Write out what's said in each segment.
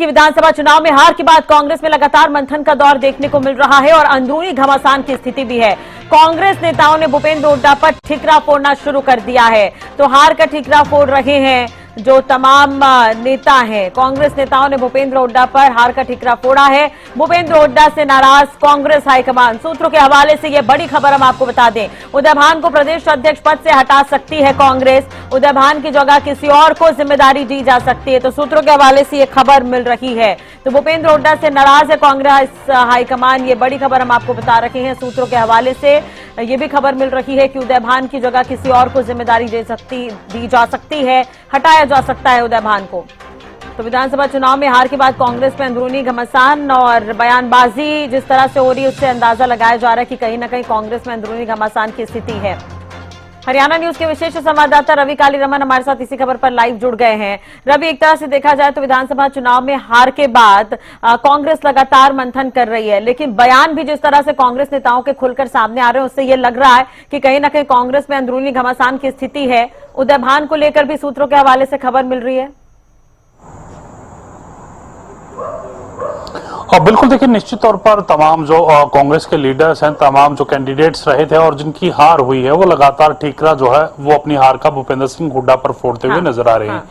की विधानसभा चुनाव में हार के बाद कांग्रेस में लगातार मंथन का दौर देखने को मिल रहा है और अंदरूनी घमासान की स्थिति भी है। कांग्रेस नेताओं ने भूपेंद्र हुड्डा पर ठिकरा फोड़ना शुरू कर दिया है। तो हार का ठिकरा फोड़ रहे हैं जो तमाम नेता हैं। कांग्रेस नेताओं ने भूपेंद्र हुड्डा पर हार का ठिकरा फोड़ा है। भूपेंद्र हुड्डा से नाराज कांग्रेस हाईकमान। सूत्रों के हवाले से यह बड़ी खबर हम आपको बता दें, उदय भान को प्रदेश अध्यक्ष पद से हटा सकती है कांग्रेस। उदय भान की जगह किसी और को जिम्मेदारी दी जा सकती है। तो सूत्रों के हवाले से यह खबर मिल रही है। तो भूपेंद्र हुड्डा से नाराज है कांग्रेस हाईकमान, ये बड़ी खबर हम आपको बता रहे हैं। सूत्रों के हवाले से ये भी खबर मिल रही है कि उदय भान की जगह किसी और को जिम्मेदारी दी जा सकती है, हटाया जा सकता है उदय भान को। तो विधानसभा चुनाव में हार के बाद कांग्रेस में अंदरूनी घमासान और बयानबाजी जिस तरह से हो रही है उससे अंदाजा लगाया जा रहा है कि कहीं ना कहीं कांग्रेस में अंदरूनी घमासान की स्थिति है। हरियाणा न्यूज के विशेष संवाददाता रवि कालीरमन हमारे साथ इसी खबर पर लाइव जुड़ गए हैं। रवि, एक तरह से देखा जाए तो विधानसभा चुनाव में हार के बाद कांग्रेस लगातार मंथन कर रही है, लेकिन बयान भी जिस तरह से कांग्रेस नेताओं के खुलकर सामने आ रहे हैं उससे यह लग रहा है कि कहीं ना कहीं कांग्रेस में अंदरूनी घमासान की स्थिति है। उदय भान को लेकर भी सूत्रों के हवाले से खबर मिल रही है। और बिल्कुल देखिए, निश्चित तौर पर तमाम जो कांग्रेस के लीडर्स हैं, तमाम जो कैंडिडेट्स रहे थे और जिनकी हार हुई है, वो लगातार ठीकरा जो है वो अपनी हार का भूपेंद्र सिंह हुड्डा पर फोड़ते हुए नजर आ रहे हैं।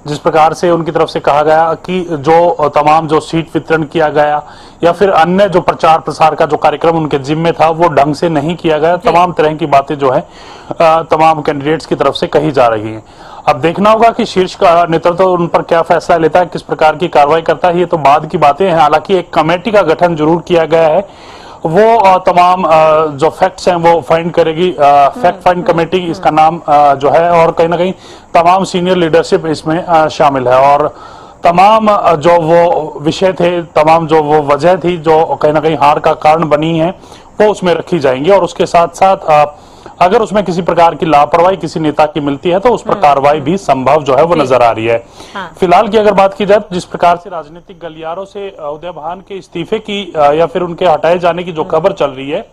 जिस प्रकार से उनकी तरफ से कहा गया कि जो तमाम जो सीट वितरण किया गया या फिर अन्य जो प्रचार प्रसार का जो कार्यक्रम उनके जिम्मे था वो ढंग से नहीं किया गया, तमाम तरह की बातें जो है तमाम कैंडिडेट्स की तरफ से कही जा रही हैं। अब देखना होगा कि शीर्ष का नेतृत्व उन पर क्या फैसला लेता है, किस प्रकार की कार्रवाई करता है, ये तो बाद की बातें हैं। हालांकि एक कमेटी का गठन जरूर किया गया है, वो तमाम जो फैक्ट्स हैं वो फाइंड करेगी। फैक्ट फाइंड कमेटी इसका नाम जो है, और कहीं ना कहीं तमाम सीनियर लीडरशिप इसमें शामिल है और तमाम जो वो विषय थे, तमाम जो वो वजह थी जो कहीं ना कहीं हार का कारण बनी है वो उसमें रखी जाएंगी। और उसके साथ साथ अगर उसमें किसी प्रकार की लापरवाही किसी नेता की मिलती है तो उस पर कार्रवाई भी संभव जो है वो नजर आ रही है। फिलहाल की अगर बात की जाए तो जिस प्रकार से राजनीतिक गलियारों से उदय भान के इस्तीफे की या फिर उनके हटाए जाने की जो खबर चल रही है,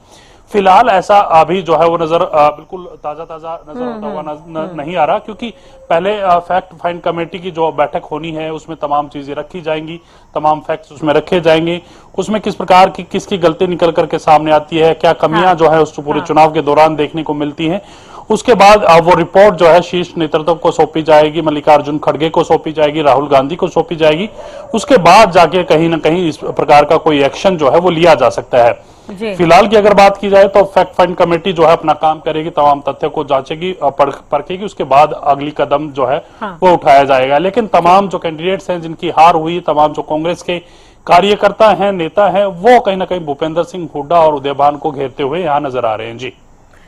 फिलहाल ऐसा अभी जो है वो नजर बिल्कुल ताजा नजर होता हुआ नहीं आ रहा, क्योंकि पहले फैक्ट फाइंड कमेटी की जो बैठक होनी है उसमें तमाम चीजें रखी जाएंगी, तमाम फैक्ट्स उसमें रखे जाएंगे, उसमें किस प्रकार की किसकी गलती निकल करके सामने आती है, क्या कमियां जो है उस पूरे चुनाव के दौरान देखने को मिलती हैं। उसके बाद वो रिपोर्ट जो है शीर्ष नेतृत्व को सौंपी जाएगी, मल्लिकार्जुन खड़गे को सौंपी जाएगी, राहुल गांधी को सौंपी जाएगी। उसके बाद जाके कहीं ना कहीं इस प्रकार का कोई एक्शन जो है वो लिया जा सकता है। फिलहाल की अगर बात की जाए तो फैक्ट फाइंड कमेटी जो है अपना काम करेगी, तमाम तथ्यों को जांचेगी, परखेगी, उसके बाद अगली कदम जो है वो उठाया जाएगा। लेकिन तमाम जो कैंडिडेट्स हैं जिनकी हार हुई, तमाम जो कांग्रेस के कार्यकर्ता हैं, नेता हैं, वो कहीं ना कहीं भूपेंद्र सिंह हुड्डा और उदय भान को घेरते हुए यहाँ नजर आ रहे हैं। जी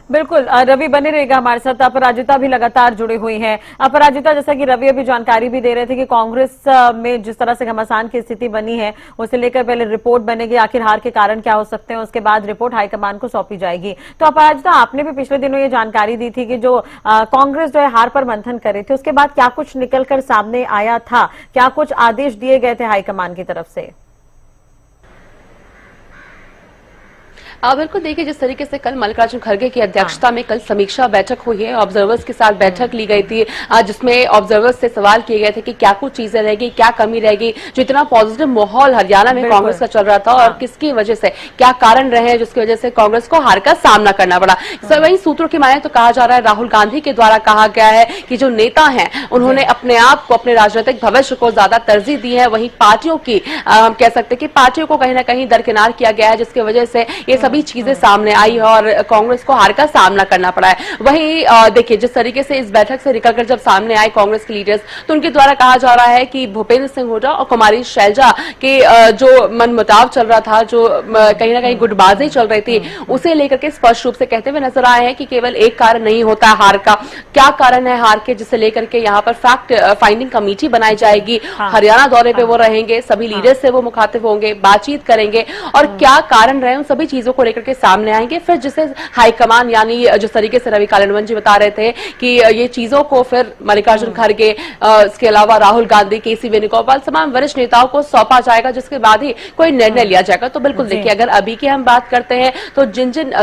बिल्कुल, रवि बने रहेगा हमारे साथ। अपराजिता भी लगातार जुड़ी हुई हैं। अपराजिता, जैसा कि रवि अभी जानकारी भी दे रहे थे कि कांग्रेस में जिस तरह से घमासान की स्थिति बनी है उसे लेकर पहले रिपोर्ट बनेगी, आखिर हार के कारण क्या हो सकते हैं, उसके बाद रिपोर्ट हाईकमान को सौंपी जाएगी। तो अपराजिता, आपने भी पिछले दिनों ये जानकारी दी थी कि जो कांग्रेस जो है हार पर मंथन कर रही थी, उसके बाद क्या कुछ निकलकर सामने आया था, क्या कुछ आदेश दिए गए थे हाईकमान की तरफ से? बिल्कुल, देखिए जिस तरीके से कल मल्लिकार्जुन खड़गे की अध्यक्षता में कल समीक्षा बैठक हुई है, ऑब्जर्वर्स के साथ बैठक ली गई थी, जिसमें ऑब्जर्वर्स से सवाल किए गए थे कि क्या कुछ चीजें रहेगी, क्या कमी रहेगी, जो इतना पॉजिटिव माहौल हरियाणा में कांग्रेस का चल रहा था और किसकी वजह से, क्या कारण रहे हैं जिसकी वजह से कांग्रेस को हार का सामना करना पड़ा। वही सूत्रों की माने तो कहा जा रहा है, राहुल गांधी के द्वारा कहा गया है कि जो नेता है उन्होंने अपने आप को, अपने राजनीतिक भविष्य को ज्यादा तरजीह दी है। वहीं पार्टियों की हम कह सकते हैं कि पार्टियों को कहीं ना कहीं दरकिनार किया गया है, जिसकी वजह से ये सभी चीजें सामने आई है और कांग्रेस को हार का सामना करना पड़ा है। वहीं देखिए जिस तरीके से इस बैठक से निकलकर जब सामने आए कांग्रेस के लीडर्स, तो उनके द्वारा कहा जा रहा है कि भूपेंद्र सिंह हुड्डा और कुमारी शैलजा के जो मनमुटाव चल रहा था, जो कहीं ना कहीं गुटबाजी चल रही थी, उसे लेकर के स्पष्ट रूप से कहते हुए नजर आए हैं कि केवल एक कारण नहीं होता है हार का, क्या कारण है हार के, जिसे लेकर के यहाँ पर फैक्ट फाइंडिंग कमेटी बनाई जाएगी। हरियाणा दौरे पे वो रहेंगे, सभी लीडर्स से वो मुखातिब होंगे, बातचीत करेंगे और क्या कारण रहे उन सभी चीजों को लेकर के सामने आएंगे, फिर जिसे हाईकमान यानी जिस तरीके से रवि कालिंदवन जी बता रहे थे कि ये चीजों को फिर मल्लिकार्जुन खड़गे, इसके अलावा राहुल गांधी, केसी वेणुगोपाल, तमाम वरिष्ठ नेताओं को सौंपा जाएगा, जिसके बाद ही कोई निर्णय लिया जाएगा। तो बिल्कुल देखिए, अगर अभी की हम बात करते हैं तो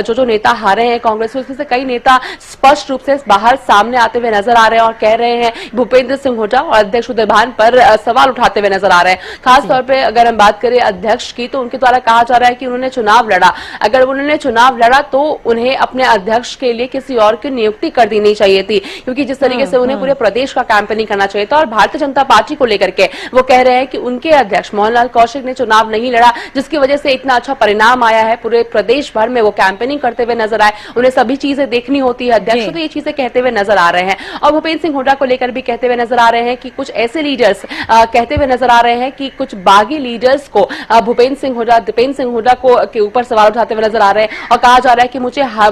जो नेता हारे हैं कांग्रेस में, उसमें से कई नेता स्पष्ट रूप से बाहर सामने आते हुए नजर आ रहे हैं और कह रहे हैं, भूपेंद्र सिंह हुड्डा और अध्यक्ष उदय भान पर सवाल उठाते हुए नजर आ रहे हैं। खासतौर पर अगर हम बात करें अध्यक्ष की, तो उनके द्वारा कहा जा रहा है कि उन्होंने चुनाव लड़ा, अगर उन्होंने चुनाव लड़ा तो उन्हें अपने अध्यक्ष के लिए किसी और की नियुक्ति कर देनी चाहिए थी, क्योंकि जिस तरीके से उन्हें पूरे प्रदेश का कैंपेनिंग करना चाहिए था। और भारतीय जनता पार्टी को लेकर के वो कह रहे हैं कि उनके अध्यक्ष मोहनलाल कौशिक ने चुनाव नहीं लड़ा, जिसकी वजह से इतना अच्छा परिणाम आया है। पूरे प्रदेश भर में वो कैंपेनिंग करते हुए नजर आए, उन्हें सभी चीजें देखनी होती है, अध्यक्ष तो ये चीजें कहते हुए नजर आ रहे हैं। और भूपेंद्र सिंह हुड्डा को लेकर भी कहते हुए नजर आ रहे हैं कि कुछ ऐसे लीडर्स कहते हुए नजर आ रहे हैं कि कुछ बागी लीडर्स को भूपेंद्र सिंह हुड्डा, दीपेंद्र सिंह हुड्डा को के ऊपर सवाल उठाते हुए नजर आ रहे हैं और कहा जा रहा है कि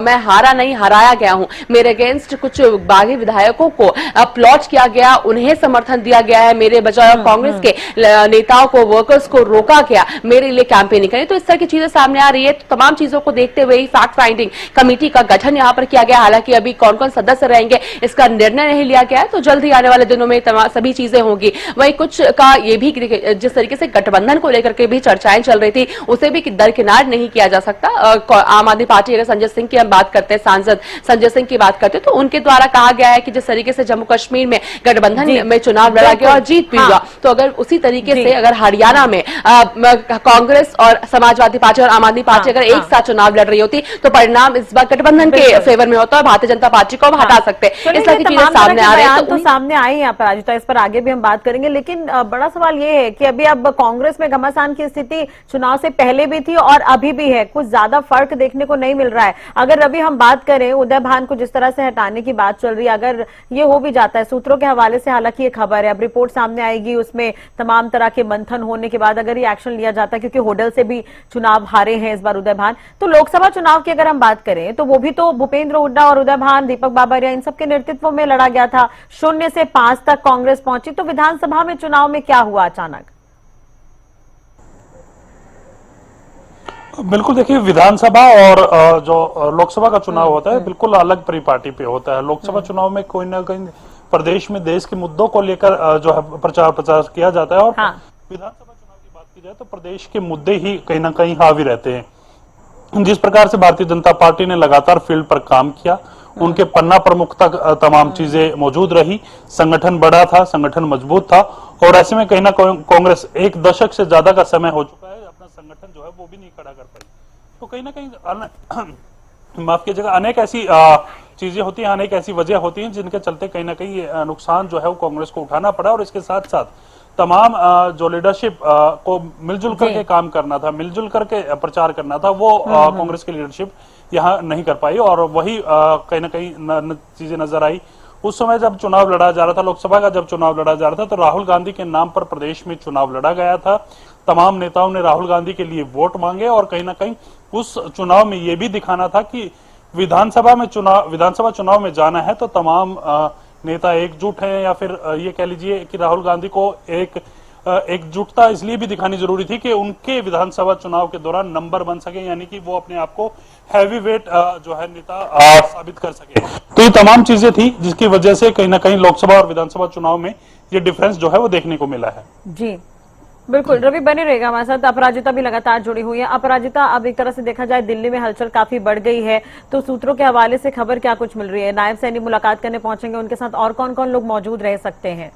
मैं हारा नहीं, हराया गया हूं, मेरे अगेंस्ट कुछ बागी विधायकों को प्लॉट किया गया, उन्हें समर्थन दिया गया है, मेरे बजाय कांग्रेस के नेताओं को, वर्कर्स को रोका गया मेरे लिए कैंपेनिंग करें। तो इस तरह की चीजें सामने आ रही है। तो तमाम चीजों को देखते हुए फैक्ट फाइंडिंग कमेटी का गठन यहां पर किया गया। हालांकि अभी कौन कौन सदस्य रहेंगे इसका निर्णय नहीं लिया गया है, तो जल्द ही आने वाले दिनों में सभी चीजें होंगी। वहीं कुछ का ये भी जिस तरीके से गठबंधन को लेकर के भी चर्चाएं चल रही थी, उसे भी दरकिनार नहीं किया जा सकता। आम आदमी पार्टी, अगर संजय सिंह की हम बात करते हैं, सांसद संजय सिंह की बात करते हैं, तो उनके द्वारा कहा गया है कि जिस तरीके से जम्मू कश्मीर में गठबंधन में चुनाव लड़ा गया और जीत भी हुआ, तो अगर उसी तरीके से अगर हरियाणा में कांग्रेस और समाजवादी पार्टी और आम आदमी पार्टी अगर एक साथ चुनाव लड़ रही होती, तो परिणाम इस बार गठबंधन के फेवर में होता और भारतीय जनता पार्टी को हटा सकते। इस तरह की चीजें सामने आ रही है, तो सामने आई है अपराजिता, इस पर आगे भी हम बात करेंगे। लेकिन बड़ा सवाल ये है कि अभी अब कांग्रेस में घमासान की स्थिति चुनाव से पहले भी थी और अभी भी है, कुछ ज्यादा फर्क देखने को नहीं मिल रहा है। अगर रवि हम बात करें, उदय भान को जिस तरह से हटाने की बात चल रही है, अगर ये हो भी जाता है सूत्रों के हवाले से, हालांकि ये खबर है, अब रिपोर्ट सामने आएगी, उसमें तमाम तरह के मंथन होने के बाद अगर ये एक्शन लिया जाता है, क्योंकि होडल से भी चुनाव हारे हैं इस बार उदय भान, तो लोकसभा चुनाव की अगर हम बात करें तो वो भी तो भूपेंद्र हुड्डा और उदय भान, दीपक बाबरिया, इन सबके नेतृत्व में लड़ा गया था। 0 से 5 तक कांग्रेस पहुंची, तो विधानसभा में चुनाव में क्या हुआ अचानक? बिल्कुल देखिए, विधानसभा और जो लोकसभा का चुनाव होता है बिल्कुल अलग परिपाटी पे होता है। लोकसभा चुनाव में कोई ना कहीं प्रदेश में देश के मुद्दों को लेकर जो है प्रचार किया जाता है और विधानसभा चुनाव की बात की जाए तो प्रदेश के मुद्दे ही कहीं ना कहीं हावी रहते हैं। जिस प्रकार से भारतीय जनता पार्टी ने लगातार फील्ड पर काम किया, उनके पन्ना प्रमुख तक तमाम चीजें मौजूद रही, संगठन बड़ा था, संगठन मजबूत था और ऐसे में कहीं ना कांग्रेस 1 दशक से ज्यादा का समय हो चुका है, अपना संगठन जो है वो भी नहीं खड़ा कर पाई। तो कहीं ना कहीं माफ कीजिएगा, अनेक ऐसी चीजें होती हैं, अनेक ऐसी वजह होती हैं जिनके चलते कहीं ना कहीं नुकसान जो है वो कांग्रेस को उठाना पड़ा। और इसके साथ साथ तमाम जो लीडरशिप को मिलजुल करके काम करना था, मिलजुल करके प्रचार करना था, वो कांग्रेस की लीडरशिप यहाँ नहीं कर पाई और वही कहीं ना कहीं चीजें नजर आई। उस समय जब चुनाव लड़ा जा रहा था, लोकसभा का जब चुनाव लड़ा जा रहा था, तो राहुल गांधी के नाम पर प्रदेश में चुनाव लड़ा गया था। तमाम नेताओं ने राहुल गांधी के लिए वोट मांगे और कहीं ना कहीं उस चुनाव में ये भी दिखाना था कि विधानसभा चुनाव में जाना है तो तमाम नेता एकजुट हैं, या फिर ये कह लीजिए कि राहुल गांधी को एकजुटता इसलिए भी दिखानी जरूरी थी कि उनके विधानसभा चुनाव के दौरान नंबर बन सके, यानी कि वो अपने आप को हैवी वेट जो है नेता साबित कर सके। तो ये तमाम चीजें थी जिसकी वजह से कहीं ना कहीं लोकसभा और विधानसभा चुनाव में ये डिफरेंस जो है वो देखने को मिला है। जी बिल्कुल, रवि बने रहेगा हमारे साथ। अपराजिता भी लगातार जुड़ी हुई है। अपराजिता, अब एक तरह से देखा जाए दिल्ली में हलचल काफी बढ़ गई है, तो सूत्रों के हवाले से खबर क्या कुछ मिल रही है? नायब सैनी मुलाकात करने पहुंचेंगे, उनके साथ और कौन कौन लोग मौजूद रह सकते हैं?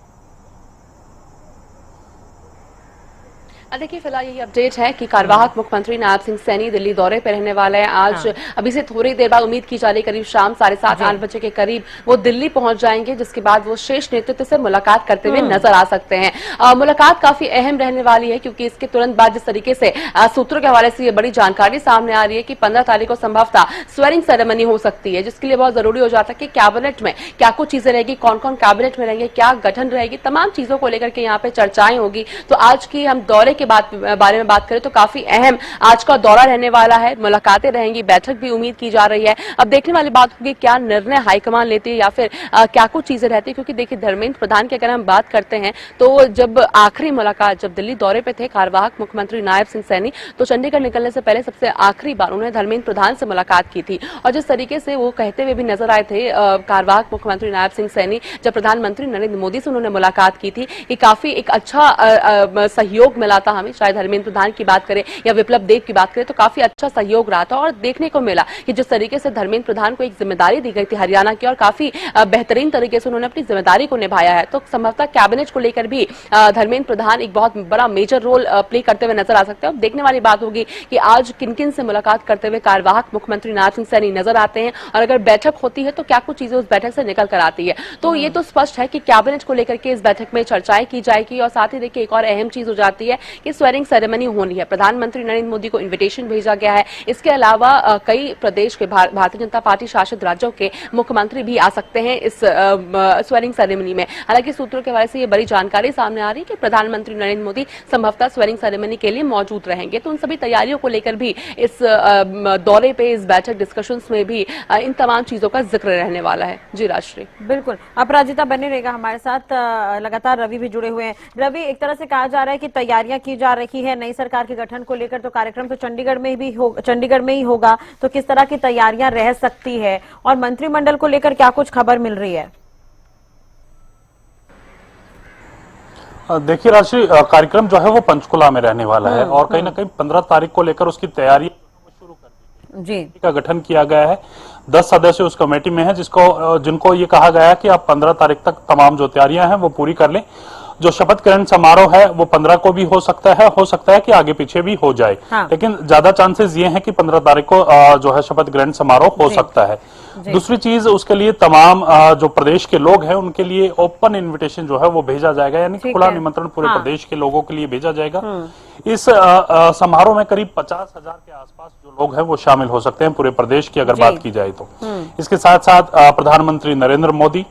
देखिए, फिलहाल यही अपडेट है कि कार्यवाहक मुख्यमंत्री नायब सिंह सैनी दिल्ली दौरे पर रहने वाले हैं। आज अभी से थोड़ी देर बाद उम्मीद की जा रही, करीब शाम 7:30-8 बजे के करीब वो दिल्ली पहुंच जाएंगे, जिसके बाद वो शीर्ष नेतृत्व से मुलाकात करते हुए नजर आ सकते हैं। मुलाकात काफी अहम रहने वाली है क्योंकि इसके तुरंत बाद जिस तरीके से सूत्रों के हवाले से ये बड़ी जानकारी सामने आ रही है कि 15 तारीख को संभवतः स्वेरिंग सेरेमनी हो सकती है, जिसके लिए बहुत जरूरी हो जाता है कि कैबिनेट में क्या कुछ चीजें रहेगी, कौन कौन कैबिनेट में रहेंगे, क्या गठन रहेगी, तमाम चीजों को लेकर के यहाँ पे चर्चाएं होगी। तो आज की हम दौरे के के बारे में बात करें तो काफी अहम आज का दौरा रहने वाला है, मुलाकातें रहेंगी, बैठक भी उम्मीद की जा रही है। अब देखने वाली बात होगी क्या निर्णय हाईकमान लेती है या फिर क्या कुछ चीजें रहती है, क्योंकि देखिए धर्मेंद्र प्रधान की अगर हम बात करते हैं तो जब आखिरी मुलाकात जब दिल्ली दौरे पे थे कार्यवाहक मुख्यमंत्री नायब सिंह सैनी, तो चंडीगढ़ निकलने से पहले सबसे आखिरी बार उन्होंने धर्मेंद्र प्रधान से मुलाकात की थी। और जिस तरीके से वो कहते हुए भी नजर आए थे कार्यवाहक मुख्यमंत्री नायब सिंह सैनी जब प्रधानमंत्री नरेंद्र मोदी से उन्होंने मुलाकात की थी कि काफी एक अच्छा सहयोग मिला था हमें, चाहे धर्मेंद्र प्रधान की बात करें या विप्लव देव की बात करें तो काफी अच्छा सहयोग रहा था। और देखने को मिला कि जिस तरीके से धर्मेंद्र प्रधान को एक जिम्मेदारी दी गई थी हरियाणा की और काफी बेहतरीन तरीके से उन्होंने अपनी जिम्मेदारी को निभाया है, तो संभवतः कैबिनेट को लेकर भी धर्मेंद्र प्रधान एक बहुत बड़ा मेजर रोल प्ले करते हुए नजर आ सकते हैं। देखने वाली बात होगी कि आज किन किन से मुलाकात करते हुए कार्यवाहक मुख्यमंत्री नायब सिंह सैनी नजर आते हैं और अगर बैठक होती है तो क्या कुछ चीजें उस बैठक से निकल कर आती है। तो ये तो स्पष्ट है कि कैबिनेट को लेकर के इस बैठक में चर्चाएं की जाएगी। और साथ ही देखिए एक और अहम चीज हो जाती है कि स्वेरिंग सेरेमनी होनी है, प्रधानमंत्री नरेंद्र मोदी को इन्विटेशन भेजा गया है। इसके अलावा कई प्रदेश के भारतीय जनता पार्टी शासित राज्यों के मुख्यमंत्री भी आ सकते हैं इस स्वेरिंग सेरेमनी में। हालांकि सूत्रों के हवाले से ये बड़ी जानकारी सामने आ रही है कि प्रधानमंत्री नरेंद्र मोदी संभवतः स्वेरिंग सेरेमनी के लिए मौजूद रहेंगे। तो उन सभी तैयारियों को लेकर भी इस दौरे पे, इस बैठक डिस्कशंस में भी इन तमाम चीजों का जिक्र रहने वाला है। जी राजश्री। बिल्कुल, अपराजिता बने रहेगा हमारे साथ, लगातार रवि भी जुड़े हुए हैं। रवि, एक तरह से कहा जा रहा है कि तैयारियां की जा रही है नई सरकार के गठन को लेकर, तो कार्यक्रम तो चंडीगढ़ में ही होगा, तो किस तरह की तैयारियां रह सकती है और मंत्रिमंडल को लेकर क्या कुछ खबर मिल रही है? देखिए राशि, कार्यक्रम जो है वो पंचकुला में रहने वाला है और कहीं ना कहीं 15 तारीख को लेकर उसकी तैयारी शुरू कर दी जी का गठन किया गया है। 10 सदस्य उस कमेटी में है जिनको ये कहा गया है कि आप 15 तारीख तक तमाम जो तैयारियां हैं वो पूरी कर लें। जो शपथ ग्रहण समारोह है वो 15 को भी हो सकता है कि आगे पीछे भी हो जाए। हाँ। लेकिन ज्यादा चांसेस ये हैं कि 15 तारीख को जो है शपथ ग्रहण समारोह हो सकता है। दूसरी चीज, उसके लिए तमाम जो प्रदेश के लोग हैं उनके लिए ओपन इनविटेशन जो है वो भेजा जाएगा, यानी खुला निमंत्रण पूरे प्रदेश के लोगों के लिए भेजा जाएगा। इस समारोह में करीब 50,000 के आसपास जो लोग हैं वो शामिल हो सकते हैं पूरे प्रदेश की अगर बात की जाए तो। इसके साथ साथ प्रधानमंत्री नरेंद्र मोदी,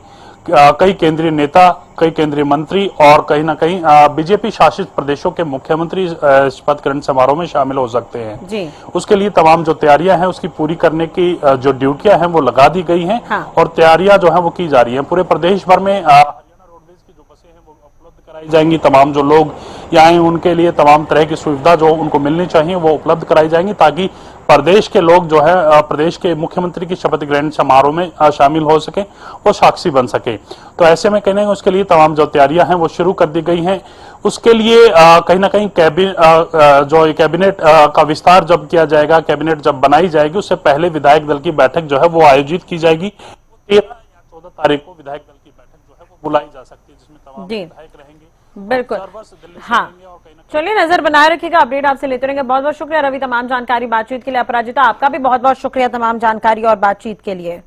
कई केंद्रीय नेता, कई केंद्रीय मंत्री और कहीं ना कहीं बीजेपी शासित प्रदेशों के मुख्यमंत्री शपथ ग्रहण समारोह में शामिल हो सकते हैं जी। उसके लिए तमाम जो तैयारियां हैं उसकी पूरी करने की जो ड्यूटियां हैं वो लगा दी गई हैं। हाँ। और तैयारियां जो है वो की जा रही हैं। पूरे प्रदेश भर में हरियाणा रोडवेज की जो बसें हैं वो उपलब्ध कराई जाएंगी। तमाम जो लोग यहाँ आए उनके लिए तमाम तरह की सुविधा जो उनको मिलनी चाहिए वो उपलब्ध कराई जाएंगी, ताकि प्रदेश के लोग जो है प्रदेश के मुख्यमंत्री की शपथ ग्रहण समारोह में शामिल हो सके, वो साक्षी बन सके। तो ऐसे में कहने उसके लिए तमाम जो तैयारियां हैं वो शुरू कर दी गई हैं। उसके लिए कहीं ना कहीं कैबिनेट का विस्तार जब किया जाएगा, कैबिनेट जब बनाई जाएगी, उससे पहले विधायक दल की बैठक जो है वो आयोजित की जाएगी। 13 या 14 तारीख को विधायक दल की बैठक जो है वो बुलाई जा सकती है, जिसमें तमाम विधायक रहेंगे। बिल्कुल, हाँ। चलिए, नजर बनाए रखिएगा, अपडेट आपसे लेते रहेंगे। बहुत बहुत शुक्रिया रवि, तमाम जानकारी बातचीत के लिए। अपराजिता, आपका भी बहुत बहुत शुक्रिया तमाम जानकारी और बातचीत के लिए।